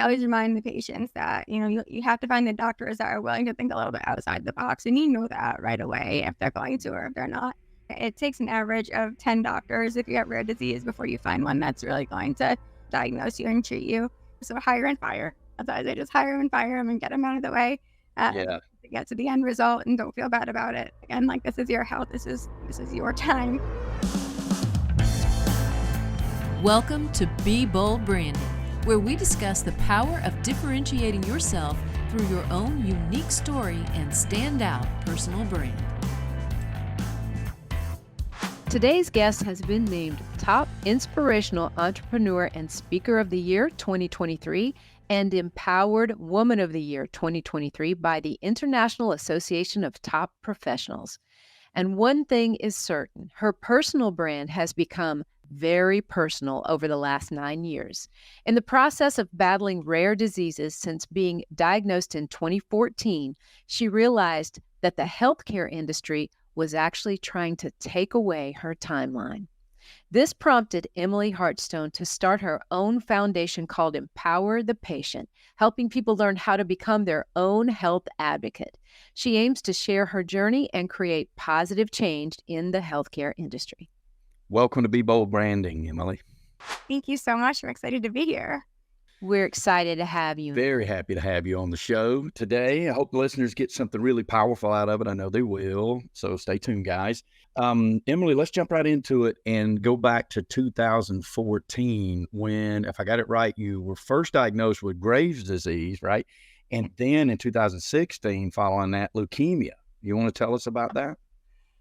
always remind the patients that, you have to find the doctors that are willing to think a little bit outside the box. And you know that right away if they're going to or if they're not. It takes an average of 10 doctors if you have rare disease before you find one that's really going to diagnose you and treat you. So hire and fire. That's why they just hire and fire them and get them out of the way Yeah. to get to the end result and don't feel bad about it. Again, like this is your health. This is your time. Welcome to Be Bold Branding, where we discuss the power of differentiating yourself through your own unique story and standout personal brand. Today's guest has been named Top Inspirational Entrepreneur and Speaker of the Year 2023 and Empowered Woman of the Year 2023 by the International Association of Top Professionals. And one thing is certain, her personal brand has become very personal over the last 9 years. In the process of battling rare diseases since being diagnosed in 2014, she realized that the healthcare industry was actually trying to take away her timeline. This prompted Emily Hartstone to start her own foundation called Empower the Patient, helping people learn how to become their own health advocate. She aims to share her journey and create positive change in the healthcare industry. Welcome to Be Bold Branding, Emily. Thank you so much. I'm excited to be here. We're excited to have you. Very happy to have you on the show today. I hope the listeners get something really powerful out of it. I know they will. So stay tuned, guys. Emily, let's jump right into it and go back to 2014 when, if I got it right, you were first diagnosed with Graves' disease, right? And then in 2016, following that, leukemia. You want to tell us about that?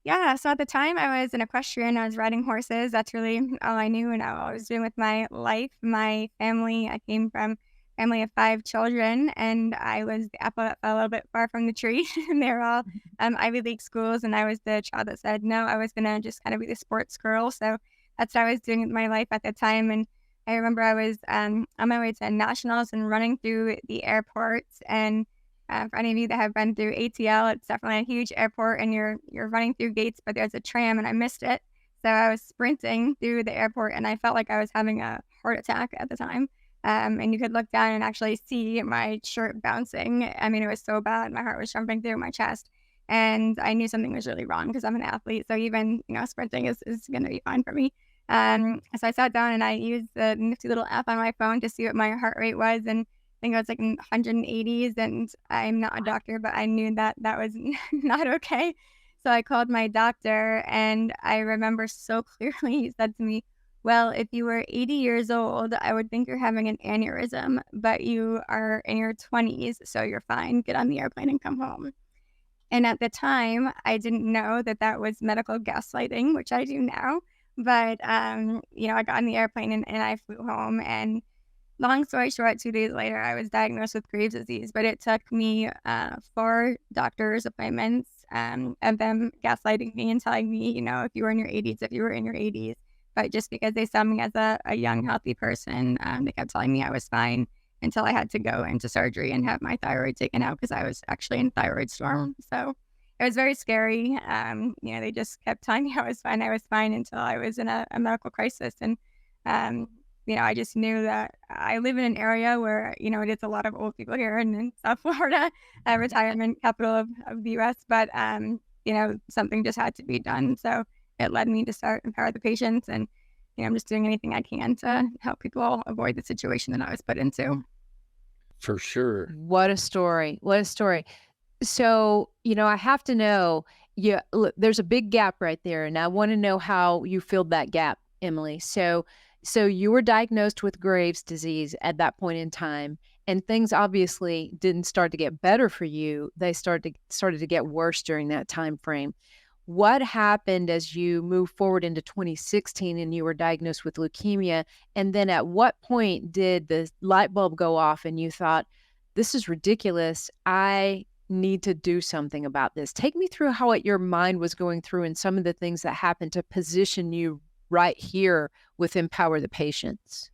Yeah, so at the time I was an equestrian. I was riding horses. That's really all I knew and all I was doing with my life. My family, I came from a family of 5 children, and I was the apple that fell a little bit far from the tree. And they were all Ivy League schools, and I was the child that said no. I was going to just kind of be the sports girl. So that's what I was doing with my life at the time. And I remember I was on my way to nationals and running through the airport, and for any of you that have been through ATL, it's definitely a huge airport, and you're running through gates, but there's a tram, and I missed it. So I was sprinting through the airport, and I felt like I was having a heart attack at the time. And you could look down and actually see my shirt bouncing. I mean, it was so bad. My heart was jumping through my chest, and I knew something was really wrong because I'm an athlete. So even sprinting is going to be fine for me. So I sat down and I used the nifty little app on my phone to see what my heart rate was, and I think I was like in 180s, and I'm not a doctor, but I knew that was not okay. So I called my doctor, and I remember so clearly he said to me, well, if you were 80 years old, I would think you're having an aneurysm, but you are in your 20s, so you're fine. Get on the airplane and come home. And at the time, I didn't know that was medical gaslighting, which I do now. But, I got on the airplane and I flew home, and long story short, 2 days later, I was diagnosed with Graves' disease, but it took me 4 doctor's appointments of them gaslighting me and telling me, if you were in your 80s. But just because they saw me as a young, healthy person, they kept telling me I was fine until I had to go into surgery and have my thyroid taken out because I was actually in thyroid storm. So it was very scary. They just kept telling me I was fine until I was in a medical crisis. And I just knew that I live in an area where, it is a lot of old people here in South Florida, retirement capital of the U.S. But, something just had to be done. So it led me to start Empower the Patients. And, I'm just doing anything I can to help people avoid the situation that I was put into. For sure. What a story. What a story. So, I have to know, look, there's a big gap right there. And I want to know how you filled that gap, Emily. So you were diagnosed with Graves' disease at that point in time, and things obviously didn't start to get better for you. They started to get worse during that time frame. What happened as you moved forward into 2016 and you were diagnosed with leukemia? And then at what point did the light bulb go off and you thought, this is ridiculous. I need to do something about this. Take me through what your mind was going through and some of the things that happened to position you right here with Empower the Patients.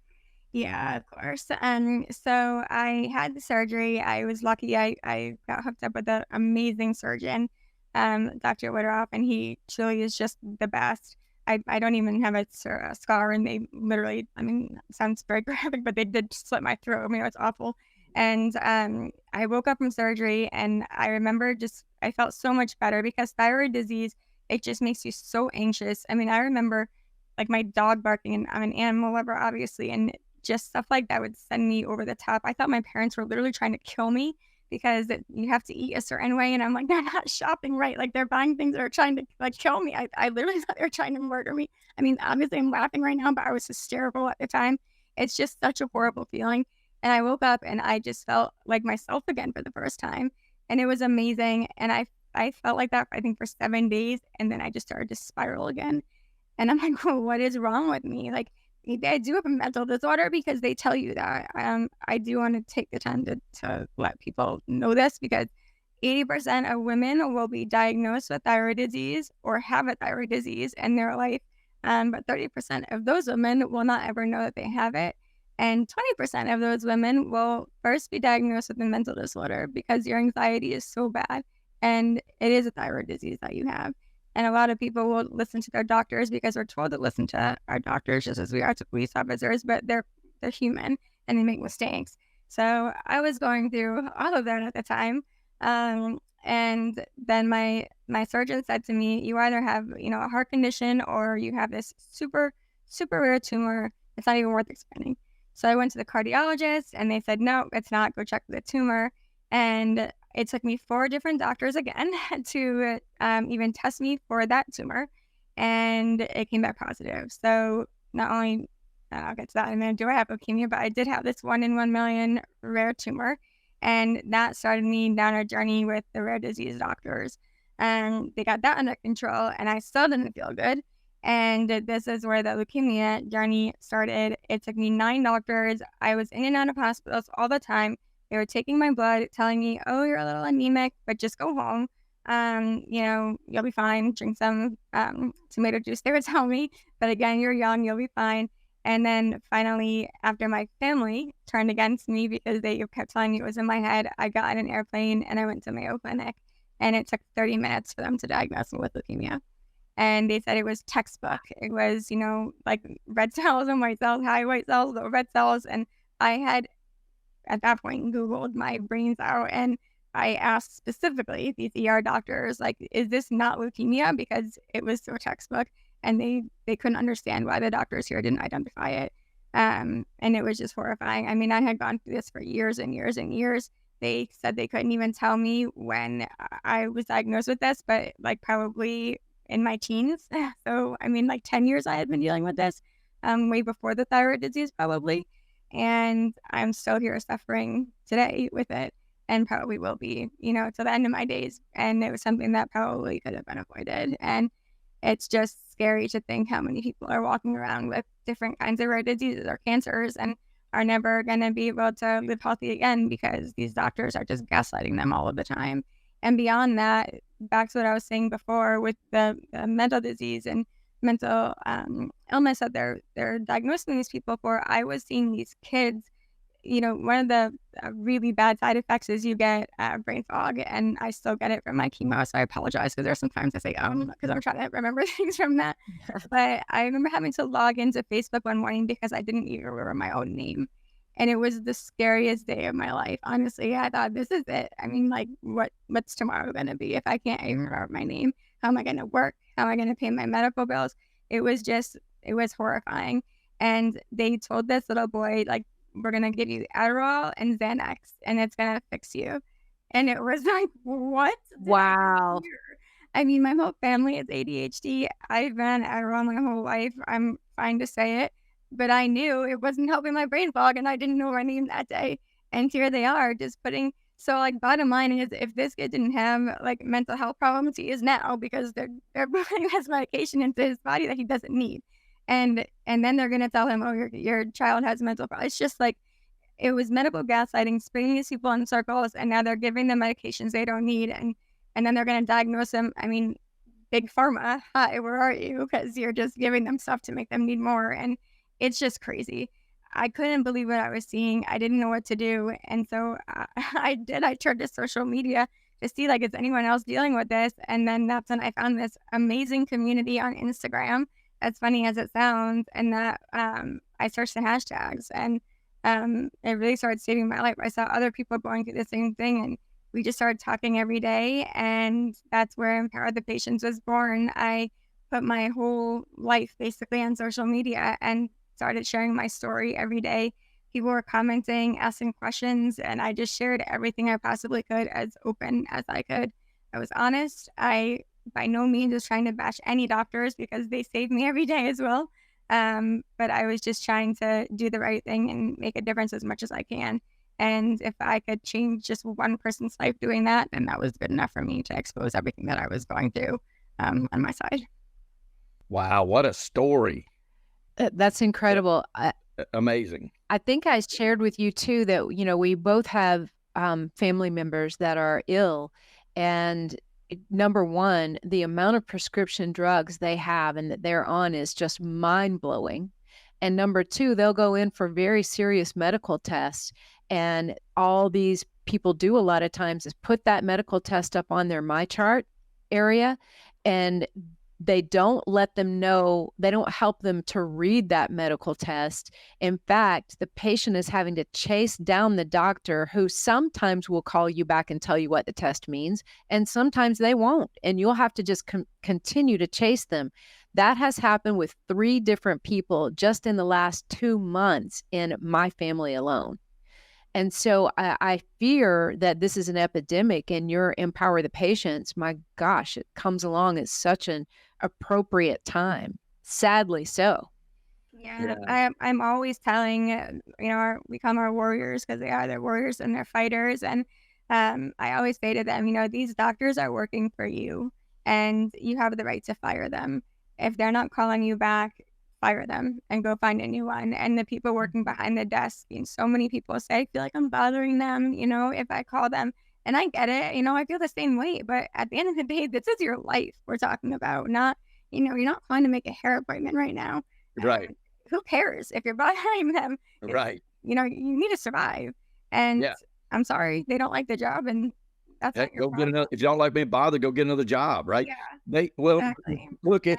Yeah, of course. So I had the surgery. I was lucky. I got hooked up with an amazing surgeon, Dr. Witteroff, and he truly is just the best. I don't even have a scar, and they literally, I mean, it sounds very graphic, but they did slit my throat. I mean, it was awful. And I woke up from surgery, and I remember I felt so much better, because thyroid disease, it just makes you so anxious. I mean, I remember like my dog barking, and I'm an animal lover, obviously, and just stuff like that would send me over the top. I thought my parents were literally trying to kill me, because you have to eat a certain way. And I'm like, they're not shopping right. Like, they're buying things that are trying to like kill me. I literally thought they were trying to murder me. I mean, obviously I'm laughing right now, but I was hysterical at the time. It's just such a horrible feeling. And I woke up and I just felt like myself again for the first time. And it was amazing. And I felt like that, I think, for 7 days. And then I just started to spiral again. And I'm like, well, what is wrong with me? Like, maybe I do have a mental disorder, because they tell you that. I do want to take the time to let people know this, because 80% of women will be diagnosed with thyroid disease or have a thyroid disease in their life. But 30% of those women will not ever know that they have it. And 20% of those women will first be diagnosed with a mental disorder, because your anxiety is so bad. And it is a thyroid disease that you have. And a lot of people will listen to their doctors, because we're told to listen to our doctors just as we are to police officers, but they're human and they make mistakes. So I was going through all of that at the time. And then my surgeon said to me, you either have, a heart condition, or you have this super, super rare tumor. It's not even worth expanding. So I went to the cardiologist, and they said, no, it's not. Go check the tumor. And it took me 4 different doctors again to even test me for that tumor, and it came back positive. So not only, I'll get to that in a minute, do I have leukemia, but I did have this 1 in 1 million rare tumor, and that started me down a journey with the rare disease doctors. And they got that under control, and I still didn't feel good. And this is where the leukemia journey started. It took me 9 doctors. I was in and out of hospitals all the time. They were taking my blood, telling me, oh, you're a little anemic, but just go home. You'll be fine. Drink some tomato juice, they would tell me. But again, you're young, you'll be fine. And then finally, after my family turned against me, because they kept telling me it was in my head, I got on an airplane and I went to Mayo Clinic. And it took 30 minutes for them to diagnose me with leukemia. And they said it was textbook. It was, like red cells and white cells, high white cells, low red cells. And I had, at that point, Googled my brains out, and I asked specifically these ER doctors, like, is this not leukemia? Because it was so textbook, and they couldn't understand why the doctors here didn't identify it. And it was just horrifying. I mean, I had gone through this for years and years and years. They said they couldn't even tell me when I was diagnosed with this, but like probably in my teens. So, I mean, like 10 years I had been dealing with this, way before the thyroid disease, probably. And I'm still here suffering today with it, and probably will be, to the end of my days. And it was something that probably could have been avoided. And it's just scary to think how many people are walking around with different kinds of rare diseases or cancers, and are never going to be able to live healthy again, because these doctors are just gaslighting them all of the time. And beyond that, back to what I was saying before with the mental disease and mental illness that they're diagnosing these people for, I was seeing these kids, one of the really bad side effects is you get brain fog, and I still get it from my chemo, so I apologize, because there's sometimes I say because I'm trying to remember things from that. But I remember having to log into Facebook one morning because I didn't even remember my own name. And it was the scariest day of my life. Honestly, I thought, this is it. I mean, like, what's tomorrow going to be if I can't even remember my name? How am I going to work? How am I going to pay my medical bills? It was horrifying. And they told this little boy, like, we're going to give you Adderall and Xanax, and it's going to fix you. And it was like, what? Wow. I mean, my whole family is ADHD. I've been on Adderall my whole life. I'm fine to say it. But I knew it wasn't helping my brain fog, and I didn't know my name that day. And here they are just putting, so like bottom line is, if this kid didn't have like mental health problems, he is now, because they're putting this medication into his body that he doesn't need. And then they're going to tell him, oh, your child has mental problems. It's just like, it was medical gaslighting, spinning these people in circles, and now they're giving them medications they don't need. And then they're going to diagnose them. I mean, big pharma, hi, where are you? Because you're just giving them stuff to make them need more. And it's just crazy. I couldn't believe what I was seeing. I didn't know what to do. And so I turned to social media to see, like, is anyone else dealing with this? And then that's when I found this amazing community on Instagram as funny as it sounds, and that I searched the hashtags, and it really started saving my life. I saw other people going through the same thing, and we just started talking every day, and that's where Empower the Patients was born. I put my whole life basically on social media and started sharing my story every day. People were commenting, asking questions, and I just shared everything I possibly could as open as I could. I was honest. I by no means was trying to bash any doctors because they save me every day as well. But I was just trying to do the right thing and make a difference as much as I can. And if I could change just one person's life doing that, then that was good enough for me to expose everything that I was going through on my side. Wow, what a story. That's incredible. Amazing. I think I shared with you too that, we both have family members that are ill. And number one, the amount of prescription drugs they have and that they're on is just mind blowing. And number two, they'll go in for very serious medical tests. And all these people do a lot of times is put that medical test up on their My Chart area, and they don't let them know, they don't help them to read that medical test. In fact, the patient is having to chase down the doctor, who sometimes will call you back and tell you what the test means, and sometimes they won't. And you'll have to just continue to chase them. That has happened with 3 different people just in the last 2 months in my family alone. And so I fear that this is an epidemic, and your Empower the Patients, my gosh, it comes along at such an appropriate time, sadly so. Yeah, I'm always telling, we call them our warriors because they are, they're warriors and they're fighters. And I always say to them, these doctors are working for you and you have the right to fire them. If they're not calling you back, fire them and go find a new one. And the people working behind the desk, so many people say, I feel like I'm bothering them, if I call them. And I get it, I feel the same way. But at the end of the day, this is your life we're talking about, not, you're not trying to make a hair appointment right now. Right. Who cares if you're bothering them? Right. You need to survive. And Yeah. I'm sorry, they don't like the job, and that's not your Go problem. get another. If you don't like being bothered, go get another job. Right. Yeah, exactly. Look, And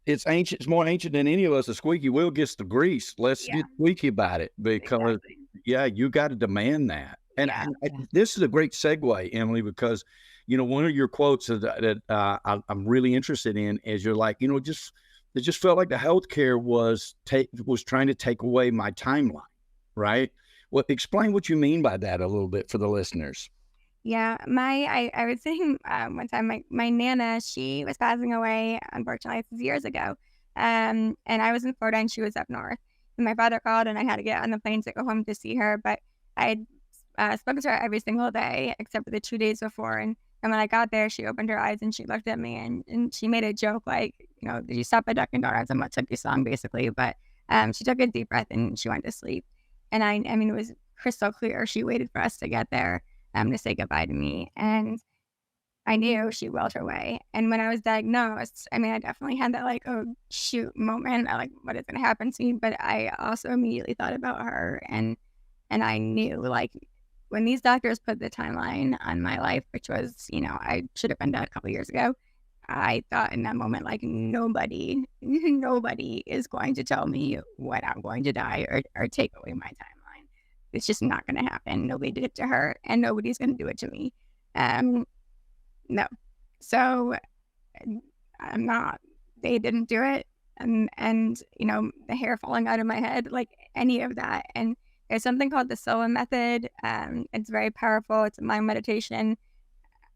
it's ancient. It's more ancient than any of us. The squeaky wheel gets the grease. Let's yeah, get squeaky about it, because exactly. you got to demand that. And Yeah. this is a great segue, Emily, because one of your quotes that I'm really interested in is, you're like, it just felt like the healthcare was trying to take away my timeline, right? Well, explain what you mean by that a little bit for the listeners. Yeah, I was saying one time my nana, she was passing away, unfortunately, this was years ago. And I was in Florida and she was up north. And my father called and I had to get on the plane to go home to see her. But I had spoken to her every single day except for the 2 days before. And when I got there, she opened her eyes and she looked at me and she made a joke like, did you stop at Dunkin' Donuts? I'm what took you song basically. But she took a deep breath and she went to sleep. And I mean, it was crystal clear. She waited for us to get there to say goodbye to me. And I knew she willed her way. And when I was diagnosed, I mean, I definitely had that like, oh shoot moment. I like, what is going to happen to me? But I also immediately thought about her, and I knew like when these doctors put the timeline on my life, which was, I should have been dead a couple years ago. I thought in that moment, like nobody is going to tell me when I'm going to die or take away my timeline. It's just not going to happen. Nobody did it to her, and nobody's going to do it to me. No. So I'm not. They didn't do it, and the hair falling out of my head, like any of that. And there's something called the SOA method. It's very powerful. It's a mind meditation.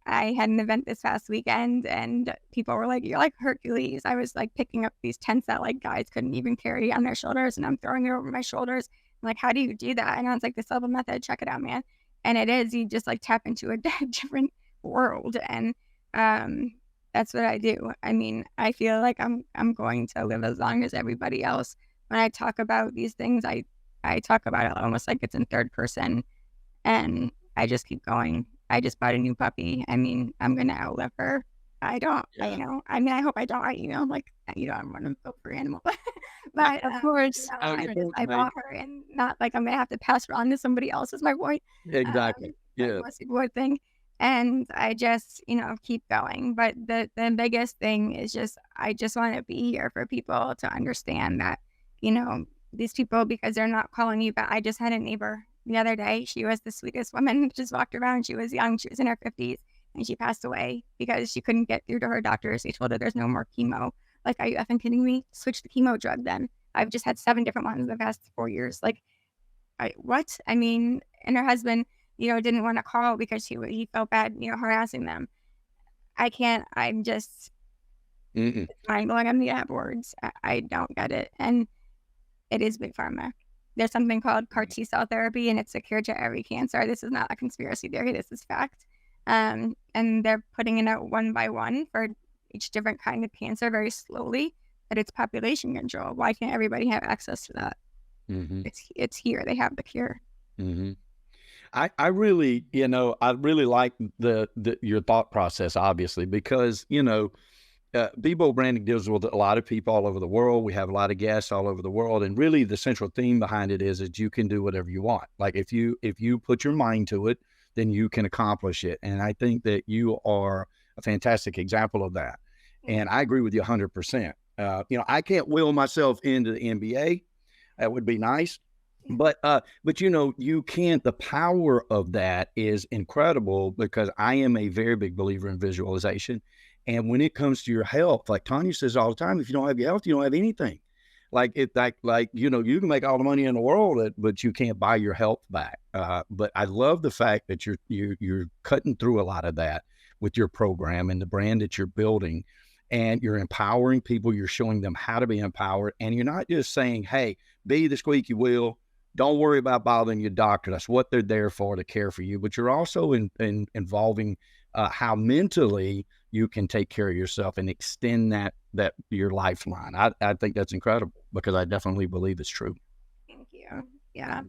I had an event this past weekend and people were like, you're like Hercules. I was like picking up these tents that like guys couldn't even carry on their shoulders, and I'm throwing it over my shoulders. I'm like, how do you do that? And I was like, the SOA method, check it out, man. And it is, you just like tap into a different world. And that's what I do. I mean, I feel like I'm going to live as long as everybody else. When I talk about these things, I talk about it almost like it's in third person, and I just keep going. I just bought a new puppy. I mean, I'm going to outlive her. I don't, I mean, I hope I die, like, I'm one of the for animal, but Of course. I bought her, and not like I'm going to have to pass her on to somebody else is my point. Exactly. Yeah. Boy thing. And I just, keep going. But the biggest thing is just, I just want to be here for people to understand that, these people, because they're not calling you back. I just had a neighbor the other day. She was the sweetest woman, just walked around. She was young. She was in her 50s, and she passed away because she couldn't get through to her doctors. They told her there's no more chemo. Like, are you effing kidding me? Switch the chemo drug then. I've just had 7 different ones in the past 4 years. Like, what? I mean, and her husband, didn't want to call because he felt bad, harassing them. I can't, I'm just, Mm-mm. it's mind blowing. I'm the have words. I don't get it. And it is big pharma. There's something called CAR T cell therapy, and it's a cure to every cancer. This is not a conspiracy theory. This is fact. And they're putting it out one by one for each different kind of cancer very slowly, but it's population control. Why can't everybody have access to that? Mm-hmm. It's here. They have the cure. Mm-hmm. I really, I really like the your thought process, obviously, because, Bebo Branding deals with a lot of people all over the world. We have a lot of guests all over the world. And really the central theme behind it is that you can do whatever you want. Like if you put your mind to it, then you can accomplish it. And I think that you are a fantastic example of that. And I agree with you 100%. I can't will myself into the NBA. That would be nice. But you can't. The power of that is incredible, because I am a very big believer in visualization. And when it comes to your health, like Tanya says all the time, if you don't have your health, you don't have anything. Like you can make all the money in the world, but you can't buy your health back. But I love the fact that you're cutting through a lot of that with your program and the brand that you're building, and you're empowering people. You're showing them how to be empowered, and you're not just saying, "Hey, be the squeaky wheel. Don't worry about bothering your doctor." That's what they're there for, to care for you. But you're also involving how mentally you can take care of yourself and extend that your lifeline. I think that's incredible, because I definitely believe it's true. Thank you. Yeah.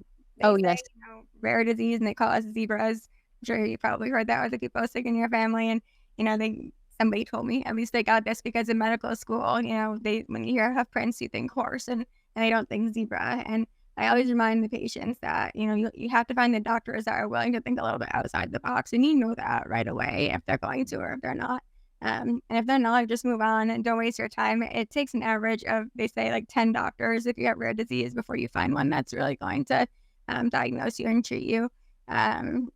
Oh, They say, yes. rare disease, and they call us zebras. I'm sure you probably heard that with the people sick in your family. And, somebody told me, at least they got this because in medical school, when you hear hoof prints, you think horse, and they don't think zebra. And I always remind the patients that, you have to find the doctors that are willing to think a little bit outside the box. And you know that right away if they're going to, or if they're not. And if they're not, just move on and don't waste your time. It takes an average of, they say, like 10 doctors if you have rare disease before you find one that's really going to diagnose you and treat you. And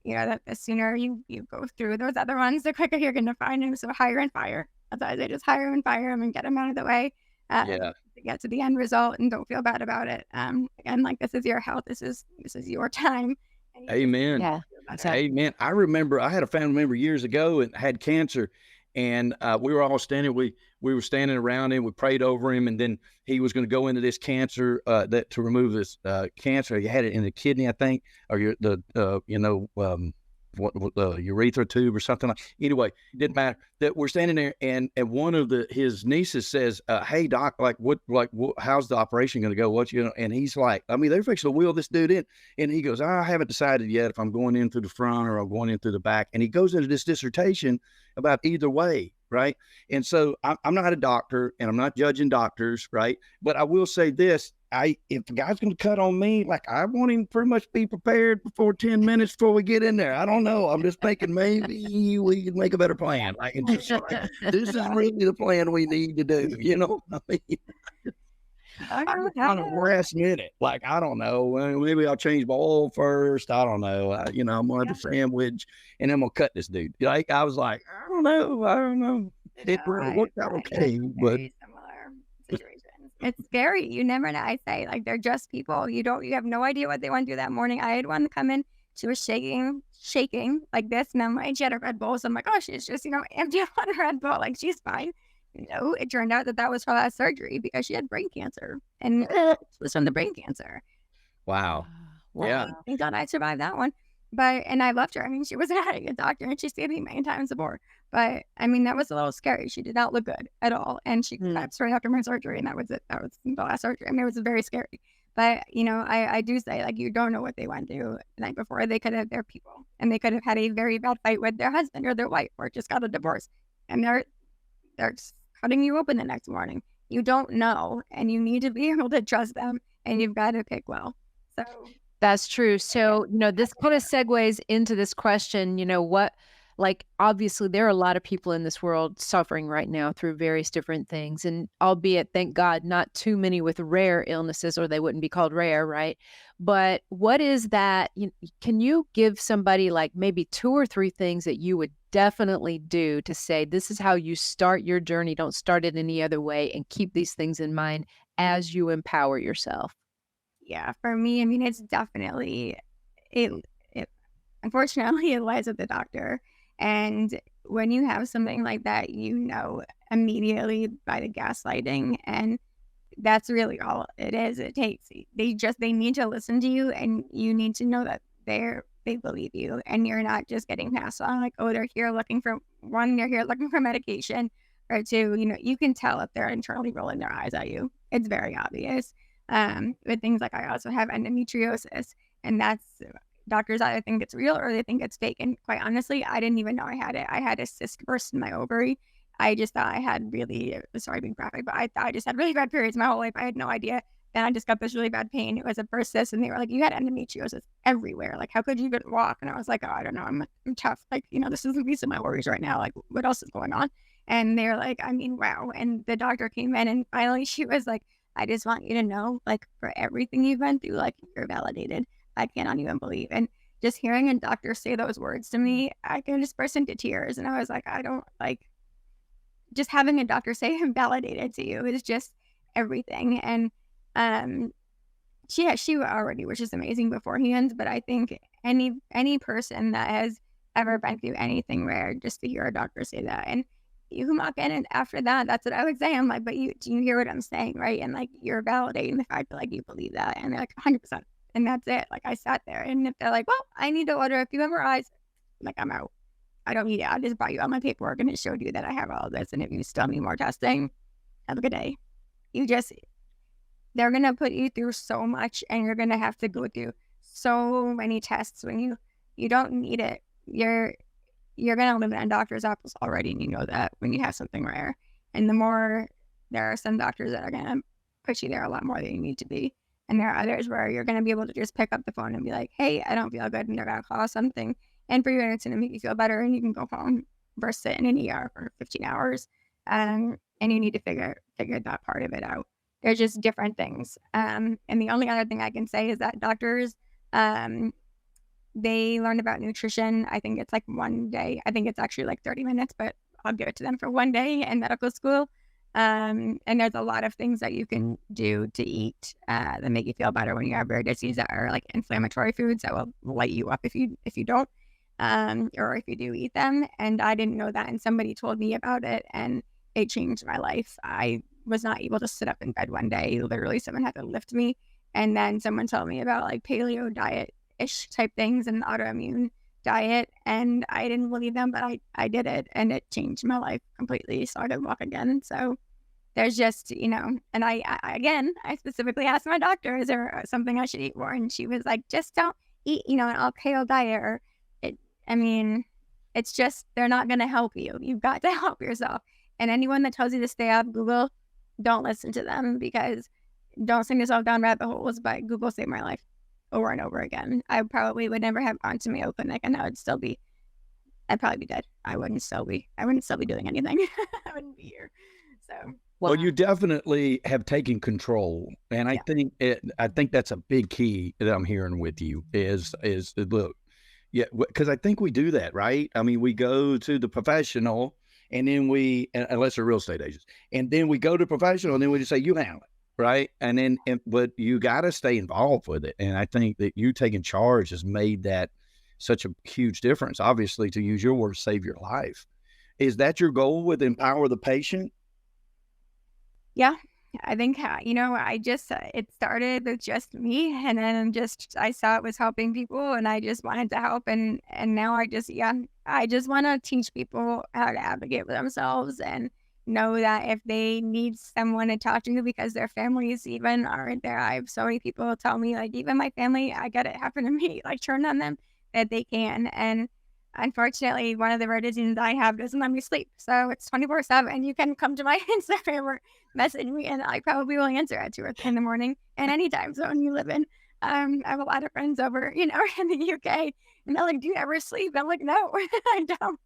that the sooner you go through those other ones, the quicker you're going to find them. So hire and fire. Otherwise, they just hire and fire them and get them out of the way. Yeah. To get to the end result, and don't feel bad about it. Again, like, this is your health. This is your time. And Amen. Yeah. Exactly. Amen. I remember I had a family member years ago and had cancer, and we were all standing. We were standing around him. We prayed over him, and then he was going to go into this cancer to remove this cancer. He had it in the kidney, I think, or the urethra tube or something like. Anyway, it didn't matter. That we're standing there, and one of his nieces says, "Hey doc, how's the operation going to go? And he's like, I mean, they're fixing to wheel this dude in, and he goes, I haven't decided yet if I'm going in through the front or I'm going in through the back, and he goes into this dissertation about either way, right? And so I'm not a doctor, and I'm not judging doctors, right? But I will say this. If the guy's going to cut on me, like, I want him to pretty much be prepared before 10 minutes before we get in there. I don't know. I'm just thinking maybe we can make a better plan. Like, this is really the plan we need to do. I mean, I'm on a last minute. Like, I don't know. Maybe I'll change my oil first. I don't know. I'm going to have a sandwich, and I'm going to cut this dude. Like, I was like, I don't know. It worked out okay, but very similar situations. It's scary. You never know. I say, like, they're just people. You have no idea what they want to do that morning. I had one come in. She was shaking like this, and I'm like, she had a Red Bull. So I'm like, oh, she's just, empty on a Red Bull. Like, she's fine. It turned out that was her last surgery because she had brain cancer, and it was from the brain cancer. Wow. Yeah. Thank God I survived that one. And I loved her. I mean, she was a good doctor, and she saved me many times more. But I mean, that was a little scary. She did not look good at all. And she collapsed right after my surgery, and that was it. That was the last surgery. I mean, it was very scary. But, I do say, like, you don't know what they went through the night before. They could have, they're people, and they could have had a very bad fight with their husband or their wife, or just got a divorce. And they're just cutting you open the next morning. You don't know, and you need to be able to trust them, and you've got to pick well. So That's true. So, this kind of segues into this question, obviously there are a lot of people in this world suffering right now through various different things. And albeit, thank God, not too many with rare illnesses, or they wouldn't be called rare, right? But what is that? Can you give somebody like maybe 2 or 3 things that you would definitely do to say, this is how you start your journey? Don't start it any other way, and keep these things in mind as you empower yourself. Yeah, for me, I mean, it's definitely it it unfortunately, it lies with the doctor, and when you have something like that, immediately by the gaslighting, and that's really all it is. It takes they need to listen to you, and you need to know that they believe you, and you're not just getting passed on like, "Oh, they're here looking for" one, they're here looking for medication, or two, you can tell if they're internally rolling their eyes at you. It's very obvious. With things like I also have endometriosis, and that's doctors either think it's real or they think it's fake. And quite honestly, I didn't even know I had it. I had a cyst burst in my ovary. I just thought I had really, sorry being graphic, but I thought I just had really bad periods my whole life. I had no idea. Then I just got this really bad pain. It was a burst cyst, and they were like, "You had endometriosis everywhere. Like, how could you even walk?" And I was like, "Oh, I don't know. I'm tough. Like, this is the least of my worries right now. Like, what else is going on?" And they're like, I mean, wow. And the doctor came in, and finally she was like, "I just want you to know, like, for everything you've been through, like, you're validated." I cannot even believe. And just hearing a doctor say those words to me, I can just burst into tears. And I was like, I don't like just having a doctor say I'm validated to you is just everything. And um she already was just amazing beforehand. But I think any person that has ever been through anything rare, just to hear a doctor say that, and you can walk in, and after that, that's what I would say. I'm like, but do you hear what I'm saying, right? And like, you're validating the fact that like you believe that, and they're like 100%, and that's it. Like, I sat there, and if they're like, well, I need to order a few MRIs, like, I'm out. I don't need it. I just brought you all my paperwork, and it showed you that I have all of this. And if you still need more testing, have a good day. You just They're gonna put you through so much, and you're gonna have to go through so many tests when you don't need it. You're gonna live in a doctor's office already, and you know that when you have something rare. And the more there are some doctors that are gonna push you there a lot more than you need to be. And there are others where you're gonna be able to just pick up the phone and be like, "Hey, I don't feel good," and they're gonna call something. And for you, it's gonna make you feel better, and you can go home versus sit in an ER for 15 hours. And you need to figure that part of it out. They're just different things. And the only other thing I can say is that doctors, um, they learn about nutrition. I think it's like one day. I think it's actually like 30 minutes, but I'll give it to them for one day in medical school. And there's a lot of things that you can do to eat that make you feel better when you have rare disease that are like inflammatory foods that will light you up if you don't, or if you do eat them. And I didn't know that, and somebody told me about it, and it changed my life. I was not able to sit up in bed one day. Literally, someone had to lift me, and then someone told me about like paleo diet ish type things and autoimmune diet, and I didn't believe them, but I did it, and it changed my life completely. So I could walk again. So there's just, and I specifically asked my doctor, is there something I should eat more? And she was like, just don't eat, an all kale diet, or it. I mean, it's just they're not going to help you. You've got to help yourself. And anyone that tells you to stay off Google, don't listen to them, because don't send yourself down rabbit holes. But Google saved my life over and over again. I probably would never have gone to Mayo Clinic, and I'd probably be dead. I wouldn't still be doing anything. I wouldn't be here. So, Well, you definitely have taken control, and I think that's a big key that I'm hearing with you is look, yeah, because I think we do that, right? I mean, we go to the professional, and then unless they're real estate agents, and then we go to professional, and then we just say, you handle it, right? And then, but you got to stay involved with it. And I think that you taking charge has made that such a huge difference. Obviously, to use your words, save your life. Is that your goal with Empower the Patient? yeah, I think, it started with just me, and then I saw it was helping people, and I just wanted to help. And now I just want to teach people how to advocate for themselves, and know that if they need someone to talk to, because their families even aren't there. I have so many people tell me, like, even my family, I get it happen to me, like, turn on them, that they can. And unfortunately, one of the rare diseases I have doesn't let me sleep. So it's 24/7. You can come to my Instagram or message me, and I probably will answer at 2 or 3 in the morning, and any time zone you live in. I have a lot of friends over, in the UK, and they're like, "Do you ever sleep?" I'm like, "No, I don't.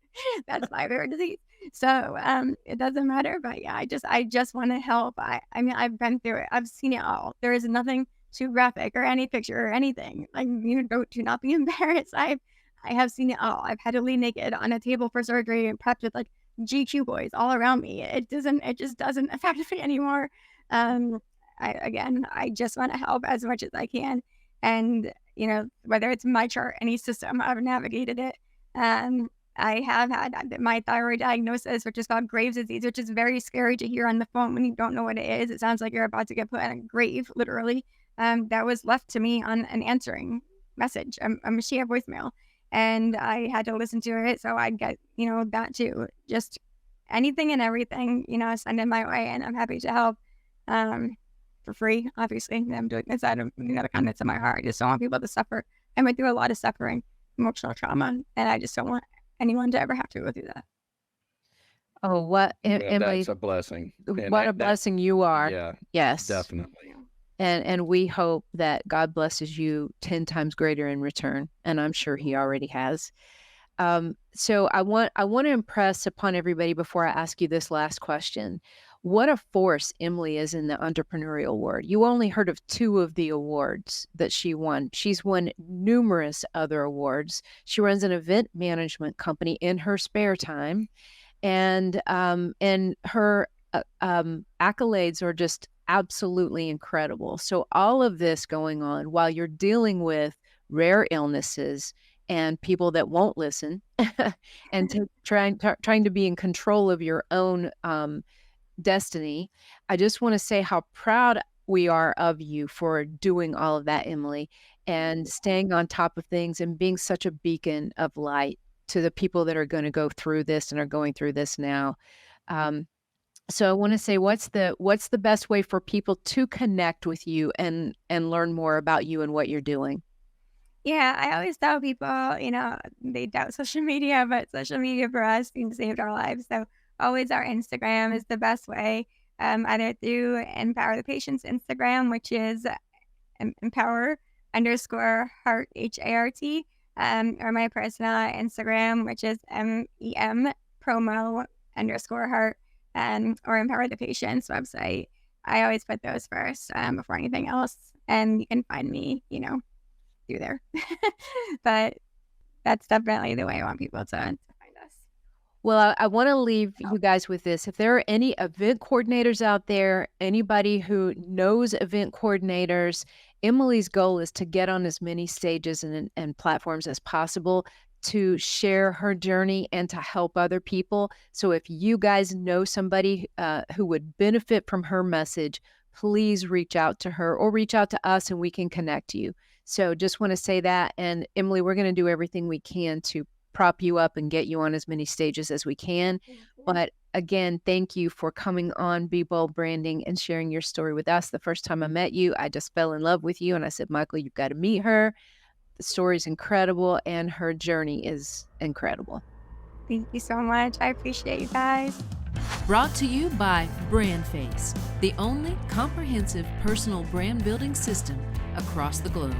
That's my very disease." So it doesn't matter. But yeah, I just want to help. I mean, I've been through it. I've seen it all. There is nothing too graphic or any picture or anything. Like, do not be embarrassed. I have seen it all. I've had to lay naked on a table for surgery and prepped with like GQ boys all around me. It just doesn't affect me anymore. Um, I just want to help as much as I can. And, whether it's my chart, any system, I've navigated it. Um, I have had my thyroid diagnosis, which is called Graves' disease, which is very scary to hear on the phone when you don't know what it is. It sounds like you're about to get put in a grave, literally. That was left to me on an answering message, a Mashiach voicemail. And I had to listen to it. So I'd get, that too. Just anything and everything, send it my way. And I'm happy to help. For free, obviously. I'm doing this out of the kindness of my heart. I just don't want people to suffer. I went through a lot of suffering, emotional trauma, and I just don't want anyone to ever have to go through that. Oh, what, Emily, That's a blessing. And what a blessing you are. Yeah, Yes. definitely. And we hope that God blesses you 10 times greater in return. And I'm sure he already has. So I want to impress upon everybody before I ask you this last question. What a force Emily is in the entrepreneurial world. You only heard of 2 of the awards that she won. She's won numerous other awards. She runs an event management company in her spare time, and her accolades are just absolutely incredible. So all of this going on while you're dealing with rare illnesses and people that won't listen, and trying to be in control of your own destiny. I just want to say how proud we are of you for doing all of that, Emily, and staying on top of things and being such a beacon of light to the people that are going to go through this and are going through this now. So I want to say, what's the best way for people to connect with you and learn more about you and what you're doing? Yeah, I always tell people, they doubt social media, but social media for us saved our lives. So always our Instagram is the best way, either through Empower the Patient's Instagram, which is empower_heart, HART, or my personal Instagram, which is MEM promo_heart, or Empower the Patient's website. I always put those first before anything else. And you can find me, through there. But that's definitely the way I want people to find us. Well, I want to leave you guys with this. If there are any event coordinators out there, anybody who knows event coordinators, Emily's goal is to get on as many stages and platforms as possible to share her journey and to help other people. So if you guys know somebody who would benefit from her message, please reach out to her or reach out to us and we can connect you. So just want to say that. And Emily, we're going to do everything we can to prop you up and get you on as many stages as we can. But again, thank you for coming on Be Bold Branding and sharing your story with us. The first time I met you, I just fell in love with you. And I said, Michael, you've got to meet her. The story is incredible and her journey is incredible. Thank you so much. I appreciate you guys. Brought to you by BrandFace, the only comprehensive personal brand building system across the globe.